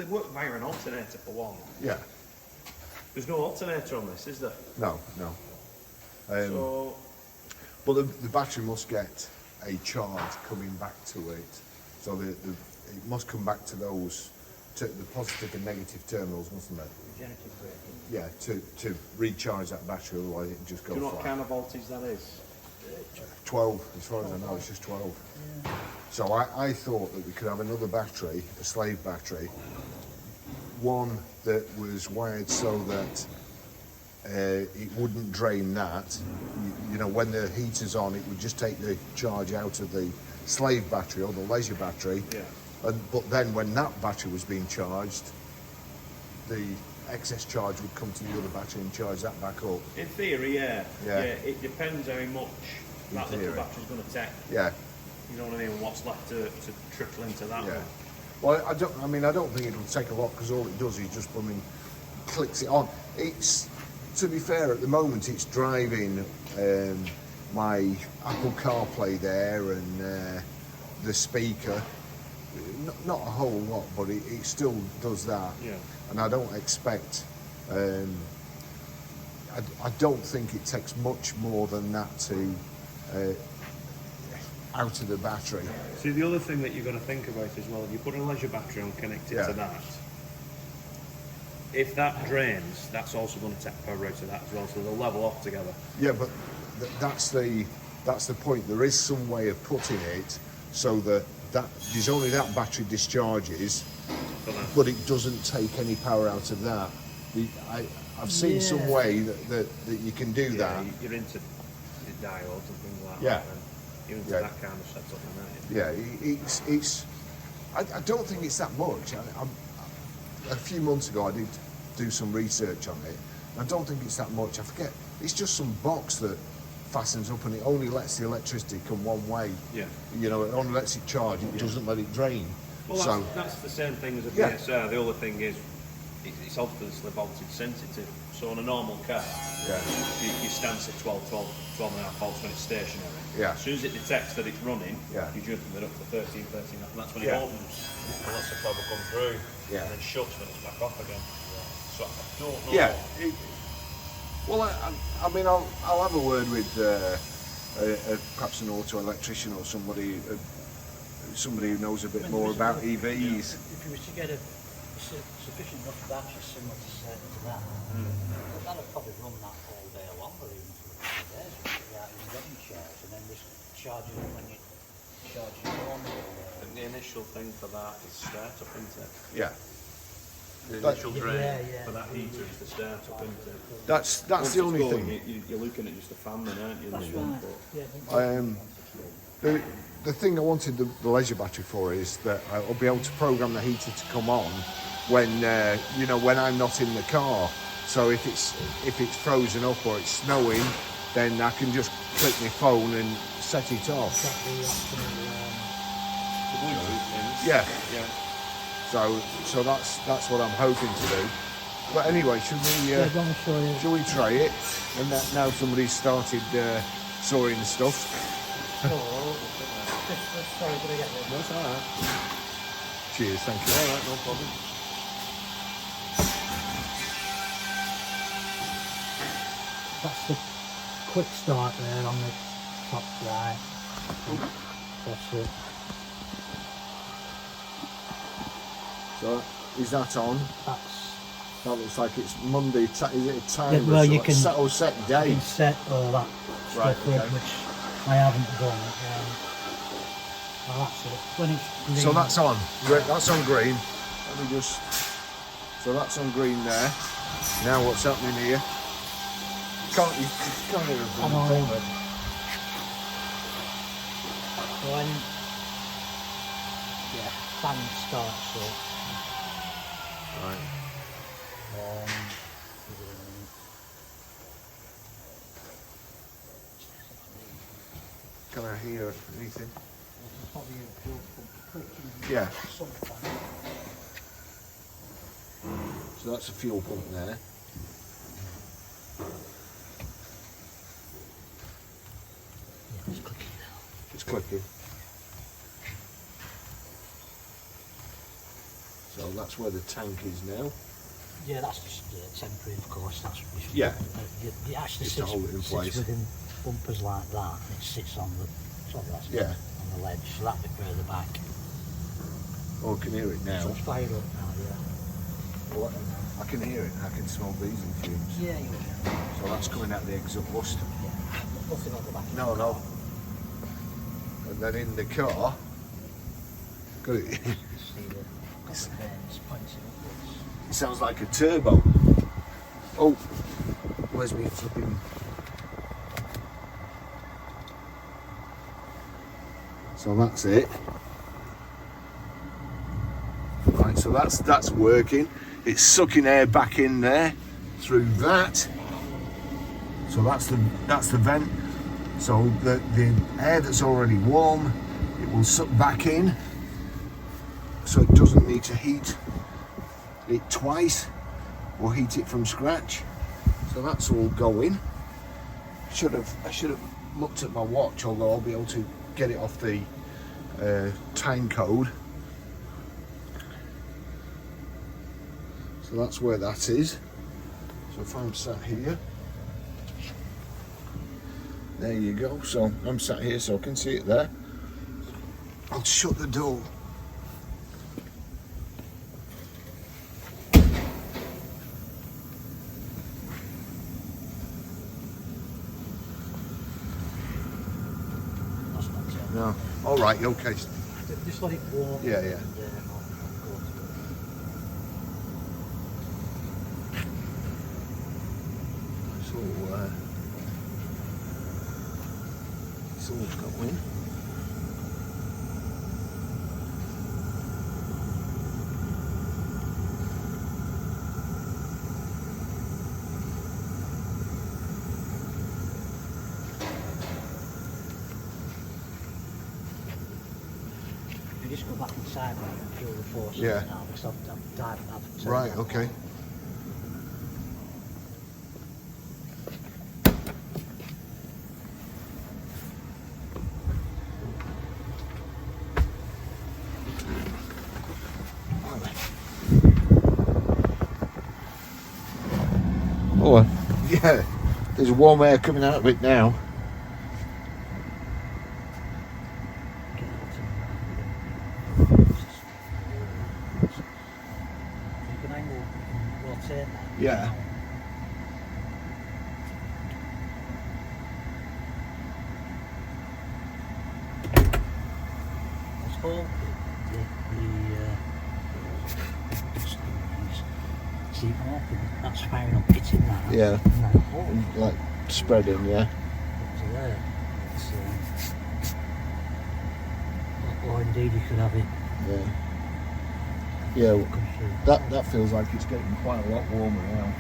they work via an alternator for one. Yeah. There's no alternator on this, is there? No, no. So, but the battery must get a charge coming back to it, so it must come back to those, to the positive and negative terminals, mustn't it? Regenerative braking. Yeah, to recharge that battery, otherwise it can just go do you know flat. what kind of voltage that is? 12, as far as I know, it's just 12. Yeah. So I thought that we could have another battery, a slave battery, one that was wired so that it wouldn't drain that. You know, when the heater's on, it would just take the charge out of the slave battery or the leisure battery. Yeah. But then when that battery was being charged, the excess charge would come to the other battery and charge that back up. In theory, yeah. Yeah. It depends how much that little battery's going to take. Yeah. You know what I mean? What's left to trickle into that Yeah. one. Well, I don't think it'll take a lot, because all it does is just clicks it on. It's, to be fair, at the moment it's driving my Apple CarPlay there and the speaker. Not a whole lot, but it still does that. Yeah. And I don't expect. I don't think it takes much more than that to out of the battery. See, the other thing that you've got to think about as well, if you put a leisure battery on connected to that, if that drains, that's also going to take power out of that as well, so they'll level off together. Yeah, but that's the point. There is some way of putting it so that there's only that battery discharges, but it doesn't take any power out of that. I've seen some way that you can do that. You're into diodes and things like Yeah. that. You're into that kind of setup, aren't you? Yeah, it's. I don't think it's that much. A few months ago, I did do some research on it. I don't think it's that much. I forget. It's just some box that fastens up, and it only lets the electricity come one way. Yeah. You know, it only lets it charge. It doesn't let it drain. Well, that's the same thing as a PSR. The other thing is, it's obviously voltage sensitive. So on a normal car, you stance at 12 and a half volts when it's stationary. Yeah. As soon as it detects that it's running, Yeah. you jump it up to 13, and that's when it opens and lets the cover come through, and then shuts when it's back off again. So I don't know. Yeah. Well, I mean, I'll have a word with perhaps an auto electrician or somebody who knows a bit more about EVs. If you was to get a sufficient enough battery similar to that, that'll probably run that all day long, or even for a couple of days without even getting charged, and then just charging it when you charge your phone. The initial thing for that is startup, isn't it? Yeah. The initial drain for that heater is the startup, isn't it? That's the only thing. You're looking at just a fan then, aren't you? That's right. The thing I wanted the leisure battery for is that I'll be able to program the heater to come on when when I'm not in the car. So if it's frozen up or it's snowing, then I can just click my phone and set it off. Yeah. So that's what I'm hoping to do. But anyway, should we try it? And now somebody's started sawing the stuff. Sorry, did I get this? That's all right. Cheers, thank you. All right, no problem. That's the quick start there on the top right. That's it. So is that on? That looks like it's Monday. Is it a time? Yeah, well, you can set day. You can set all that Right, stuff up, which I haven't done. Well, that's it. When it's green. So that's on. That's on green. Let me just. So that's on green there. Now what's happening here? You can't hear a I'm on it. When fan starts up. Right. Can I hear anything? Probably a fuel pump clicking. Yeah. Something. So that's a fuel pump there. Yeah, it's clicking now. It's clicking. So that's where the tank is now. Yeah, that's just temporary, of course. That's just, Yeah. It actually Just to hold it in place. sits within bumpers like that, and it sits on the Yeah. on the ledge, so that'd be further back. Oh, I can hear it So now. it's fired up now, yeah. Oh, I can hear it. I can smell diesel fumes. Yeah, you will. So that's coming out the exhaust. Yeah. Nothing on the back. No, no. And then in the car, got it. You see the couple of vanes pointing upwards. It sounds like a turbo. Oh, where's me flipping? So that's it. Right, so that's working. It's sucking air back in there through that. So that's the vent. So the air that's already warm, it will suck back in. So it doesn't need to heat it twice or heat it from scratch. So that's all going. I should have looked at my watch, although I'll be able to get it off the time code. So that's where that is. So if I'm sat here, there you go. So I'm sat here so I can see it there. I'll shut the door. That's not it. No. All right. Okay. Just let it warm. Yeah, yeah. And, I'll go to it. It's all going. You just go back inside and feel the force. Yeah. Now, because I've dived and I've turned Right. that Okay. on. Oh, yeah. There's warm air coming out of it now. You can angle, you can rotate that. Yeah. Let's hold see you can open it. That's firing up, hitting that. Yeah. And then hold it Like spreading. Yeah. up to there. Or indeed you could have it Yeah. Yeah. come through. That feels like it's getting quite a lot warmer now.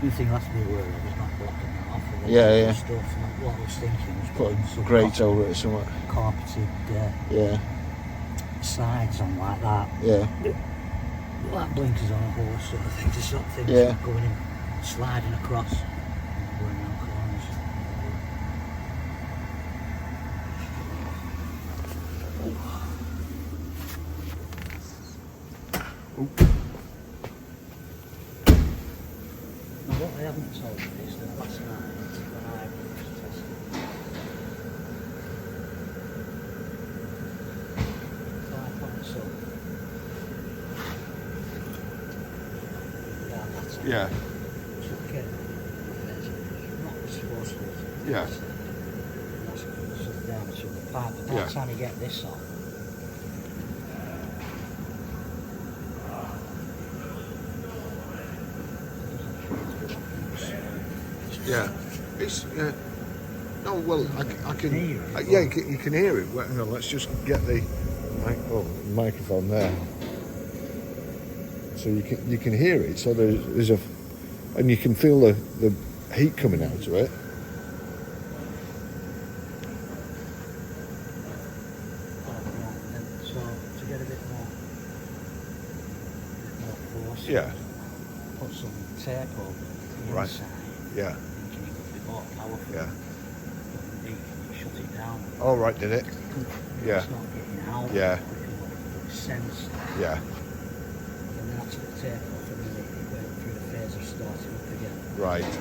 The thing I have to be aware of is not blocking that off. Of Yeah, yeah. Stuff. And what I was thinking was Put putting a some grate over it somewhat. carpeted Yeah. sides on like that. Yeah. Like blinkers on a horse sort of thing, to stop things Yeah. going in, sliding across, and going around corners. Now what I haven't told you is that last night when I was testing, Yeah. took it, not supposed to. Yeah. That's sort of down to the pipe, but by Yeah. the time you get this on, Yeah. It's. No, well, I can. Hear it. Yeah, you can hear it. Well, no, let's just get the microphone there. So you can hear it. So there's a, and you can feel the heat coming out of it. so to get a bit more force, Yeah. put some tape over the Right. inside, Yeah. thinking it could be more powerful. Yeah. You shut it down. All right, did it? Yeah. It's not getting out Yeah. quick enough. sensed. Yeah. And then I took the tape off and then it went through the phase of starting up again. Right.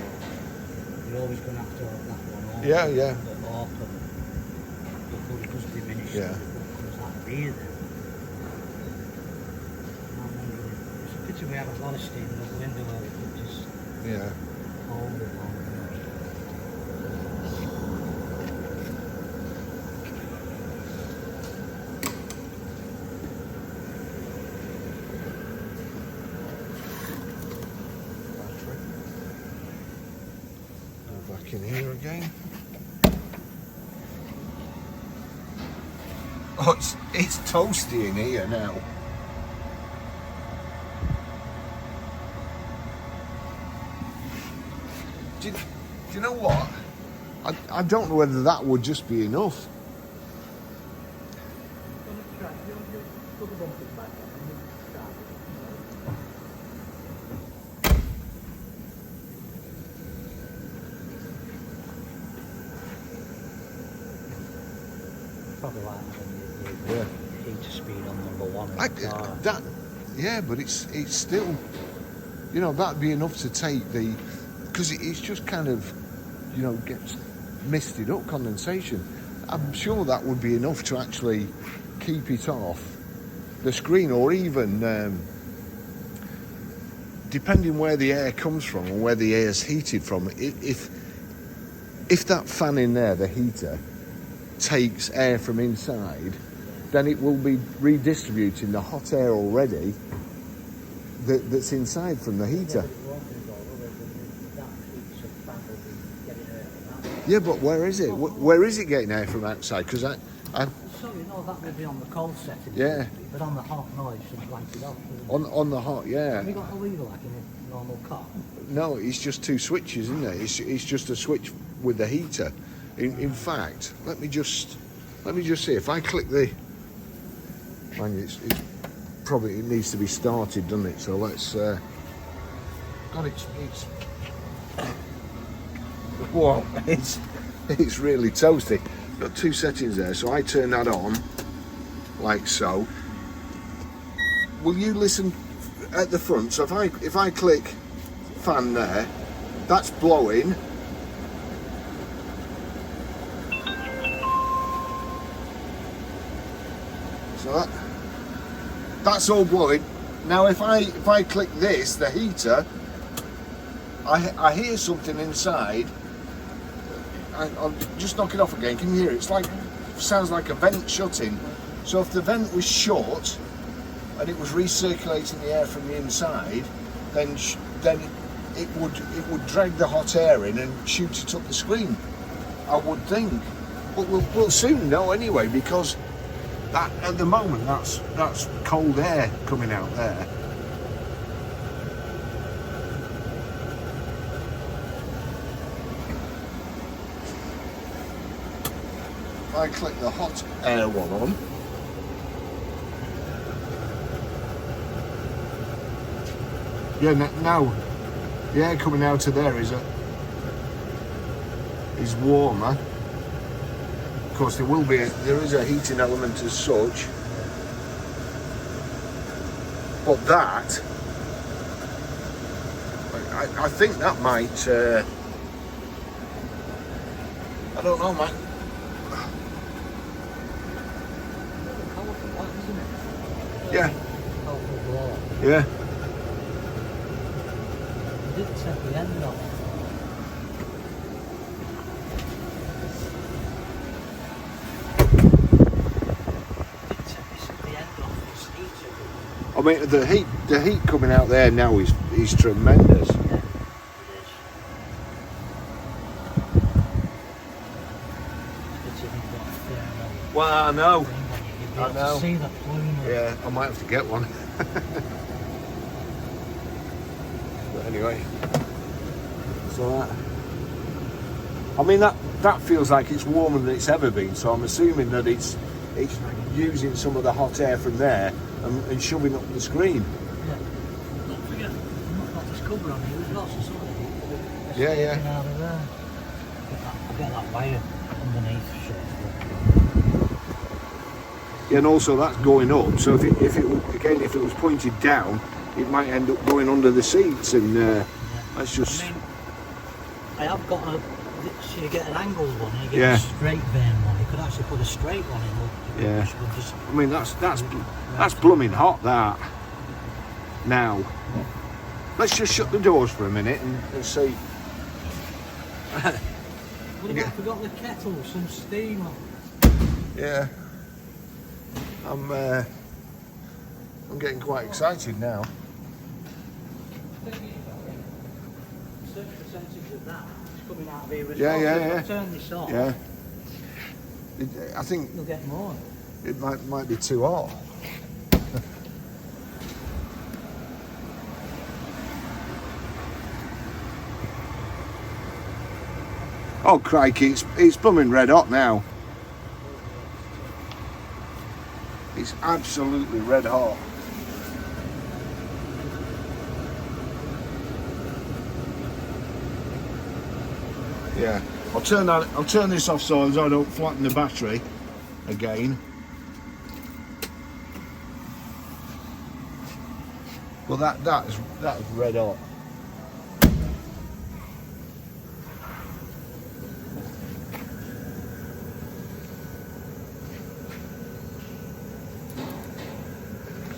You're always going to have to have that one open. Yeah, yeah. Open. Before it does diminish. Yeah. What comes out of here then. I'm wondering, it's a pity we have a lot of steam in the window where we could just Yeah. hold it on. Go back in here again. Oh, it's toasty in here now. Do you know what? I don't know whether that would just be enough. Probably like having Yeah. the heater speed on number one in the car. Yeah, but it's still, you know, that'd be enough to take the, because it's just kind of, you know, gets misted up, condensation. I'm sure that would be enough to actually keep it off the screen, or even depending where the air comes from and where the air is heated from. If that fan in there, the heater, takes air from inside, then it will be redistributing the hot air already that's inside from the heater. Yeah, but where is it? Where is it getting air from outside? Because I Sorry, no, that would be on the cold setting. Yeah. But on the hot, no, it should blank it off. on the hot, yeah. Have you got a lever like in a normal car? No, it's just two switches, isn't it? It's just a switch with the heater. In fact, let me just see if I click the. Hang, it's probably, it needs to be started, doesn't it? So let's. God, it's. Whoa, it's really toasty. Got two settings there, so I turn that on, like so. Will you listen at the front? So if I click fan there, that's blowing. So that's all blowing. Now if I click this, the heater, I hear something inside. I'll just knock it off again. Can you hear it? It's like, sounds like a vent shutting. So if the vent was shut and it was recirculating the air from the inside, then it would drag the hot air in and shoot it up the screen, I would think. But we'll soon know anyway, because that at the moment that's cold air coming out there. If I click the hot air one on, yeah, now the air coming out of there is warmer. Of course, there is a heating element as such, but that I think that might I don't know, man. Yeah. Yeah. I didn't take the end off. I mean, the heat coming out there now is tremendous. Yeah, it is. Well, I know. I know. See the plume. Yeah, I might have to get one. But anyway, so I mean that feels like it's warmer than it's ever been. So I'm assuming that it's using some of the hot air from there and shoving up the screen. Yeah. Don't forget, I've got this cover on here. There's lots of sort of heat. Yeah, yeah. Out of there. I've got that wire underneath. Yeah, and also that's going up. So if it was pointed down, it might end up going under the seats, and that's just. I mean, I have got a. So you get an angled one, and you get Yeah. a straight vein one. You could actually put a straight one in. Yeah. Which would just, I mean, that's blooming hot. That. Now, let's just shut the doors for a minute and see. What about if we got the kettle, some steam on? Yeah. I'm getting quite excited now. Certain percentage of that is coming out of here as Yeah, well. yeah, So if yeah. I turn this off, Yeah. I think you'll get more. it might be too hot. Oh crikey, it's blooming red hot now. It's absolutely red hot. Yeah, I'll turn this off so I don't flatten the battery again. Well, that is red hot.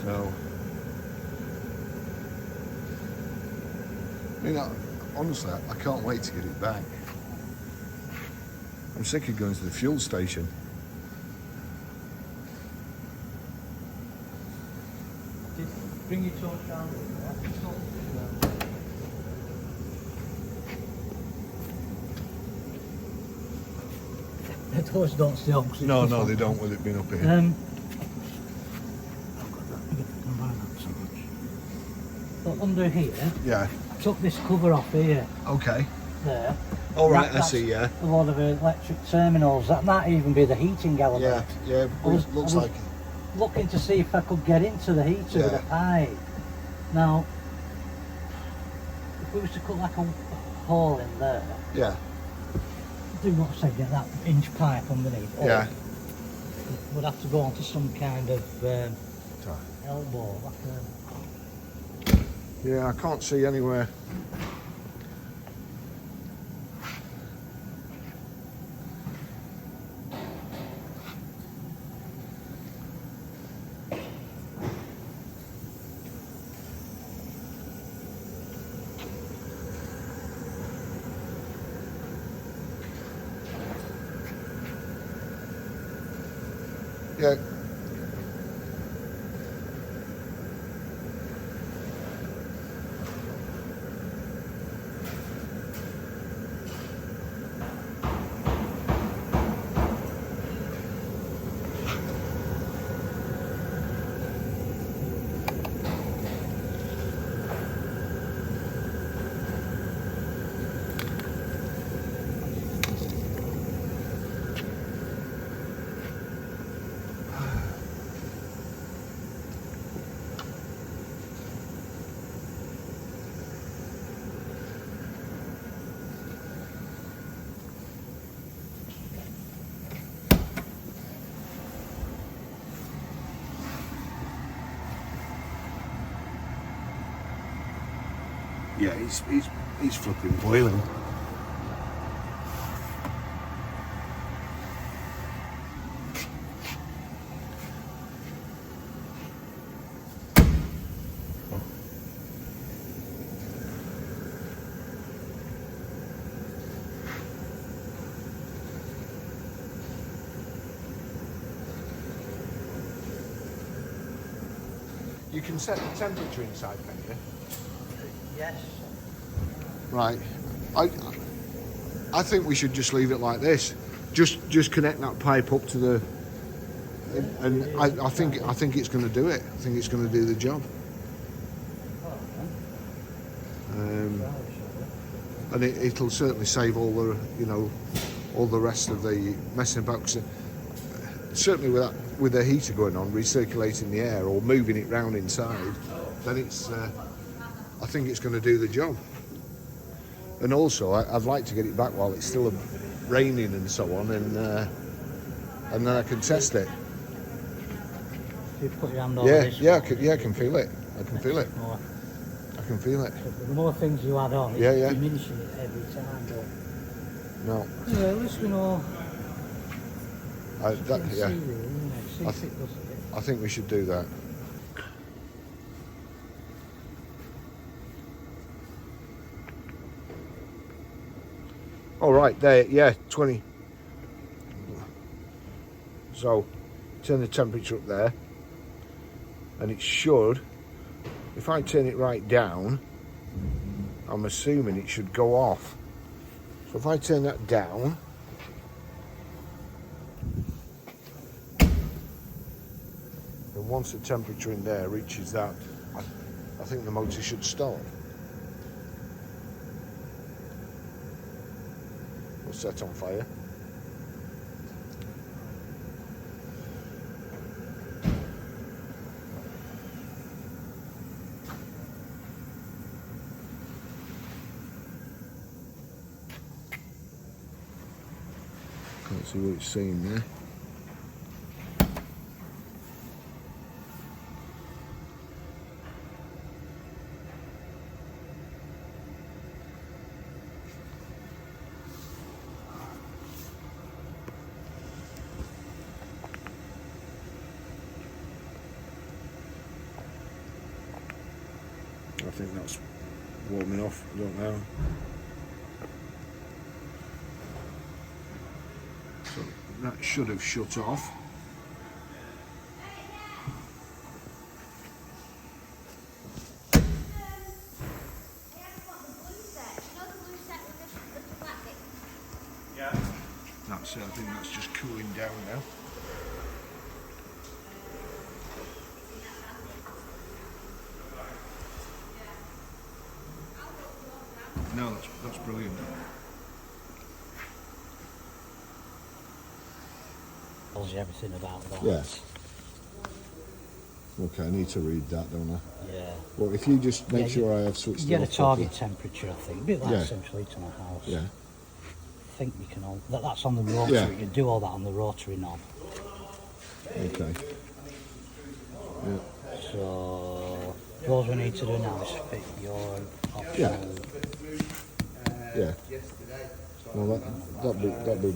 So, I mean, honestly, I can't wait to get it back. I'm sick of going to the fuel station. Bring your torch down. The doors don't stay on. No, they don't with it being up here. But under here, Yeah. I took this cover off here, Okay. there. All right, I That's see. Yeah. A lot of electric terminals. That might even be the heating element. Yeah. was- Looks I was- like it. Looking to see if I could get into the heater with Yeah. a pipe. Now, if we was to cut like a hole in there, Yeah. do what I said, get that inch pipe underneath. Or Yeah. We'd have to go onto some kind of elbow, like a. Yeah, I can't see anywhere. Yeah. Yeah, he's flipping boiling. You can set the temperature inside, can you? Yes. Right. I think we should just leave it like this. Just connect that pipe up to the, and I think it's going to do it. I think it's going to do the job. And it'll certainly save all the all the rest of the messing about. 'Cause certainly with the heater going on, recirculating the air or moving it round inside, then it's. I think it's going to do the job. And also, I'd like to get it back while it's still raining and so on, and then I can test it. you put your hand over Yeah, this yeah, one, I can feel it. I can feel it. more. I can feel it. The more things you add on, Yeah, it's yeah. diminishing it every time. But No, anyway, at least we know. yeah. See if it does it. I think we should do that. All right, there, yeah, 20. So, turn the temperature up there, and it should, if I turn it right down, I'm assuming it should go off. So if I turn that down, and once the temperature in there reaches that, I think the motor should start. We'll set on fire. Can't see what it's saying there. I think that's warming off, I don't know. So that should have shut off. That's it, I think that's just cooling down now. No, that's brilliant. Tells you everything about that. Yes. Okay, I need to read that, don't I? Yeah. Well, if you just make sure I have switched You get it a off target properly. temperature, I think. A bit like Yeah. central heating in a house. Yeah. I think you can all. That's on the rotary. Yeah. You can do all that on the rotary knob. Okay. Yeah. So, all we need to do now is fit your optional. Yeah. Well, that'd be brilliant. That'd be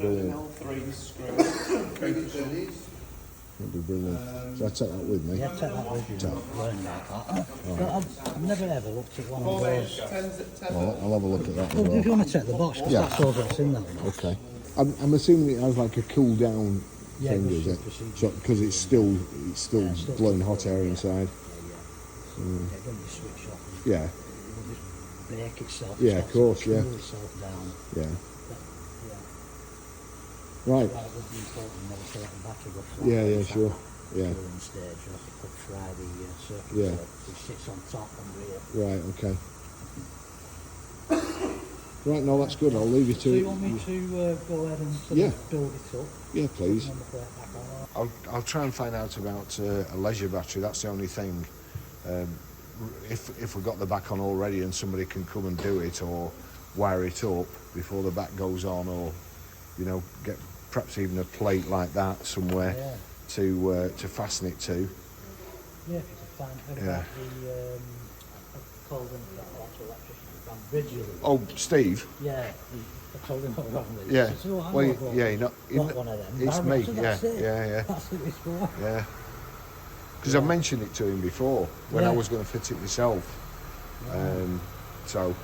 brilliant. So I take that with me. Yeah, take that with you. Take. Learn about that. But I've never ever looked at one of those. Well, I'll have a look at that as Well, if you well. want to check the box, because Yeah. that's all that's in that one. Okay. I'm assuming it has like a cool down Yeah, thing, it is it? should. So because it's still still blowing hot air inside. Yeah, don't you switch off and Yeah. it will just bake itself. Yeah, It of course, starts to yeah. cool itself down. Yeah. Yeah. Right. That would be important never to let the battery go flat. Yeah, yeah, It's sure. that Yeah. cooling stage, you have to put fry the circuit Yeah. board, which sits on top under here. Right. Okay. Right. No, that's good. I'll leave you to So it. you want me to go ahead and sort Yeah. of build it up? Yeah, please. Number plate back on. I'll try and find out about a leisure battery. That's the only thing. If we've got the back on already and somebody can come and do it or wire it up before the back goes on, or get perhaps even a plate like that somewhere Yeah. to fasten it to. Yeah, if you can find out Yeah. about the called him that electrician from Bridges. Oh, Steve. Yeah, I told him what wrong with it. Yeah. He said, "Oh, I Well, know what- yeah, got one of them. it's I me. said, Yeah, "That's it. yeah. That's what it's for." Yeah. Because I mentioned it to him before when I Yeah. was going to fit it myself. So,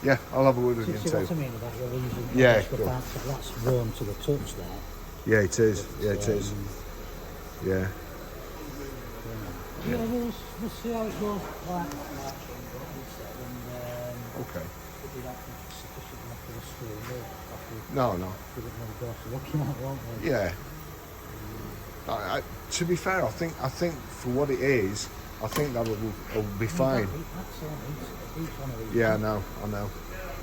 yeah, I'll have a word with See him what I too. mean about your using Yeah, extra good. parts, that's worn to the touch there. Yeah, it is. Yeah, it is. Yeah. Yeah, we'll see how it goes. Like, Okay. if you don't think it's sufficient enough for the screw, No. we'll give it another go to looking at, won't we? Yeah. To be fair, I think for what it is, I think that will be fine. That's all, each one of these. Yeah, I know.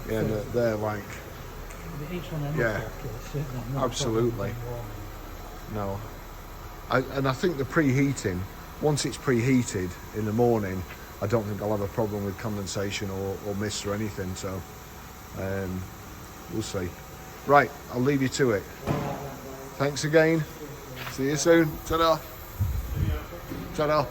Yeah, they're like, Each one of them Yeah. is okay, certainly not Absolutely. problem. no. And I think the preheating, once it's preheated in the morning, I don't think I'll have a problem with condensation or mist or anything. So, we'll see. Right, I'll leave you to it. Thanks again. See you soon. Ta-da. Ta-da.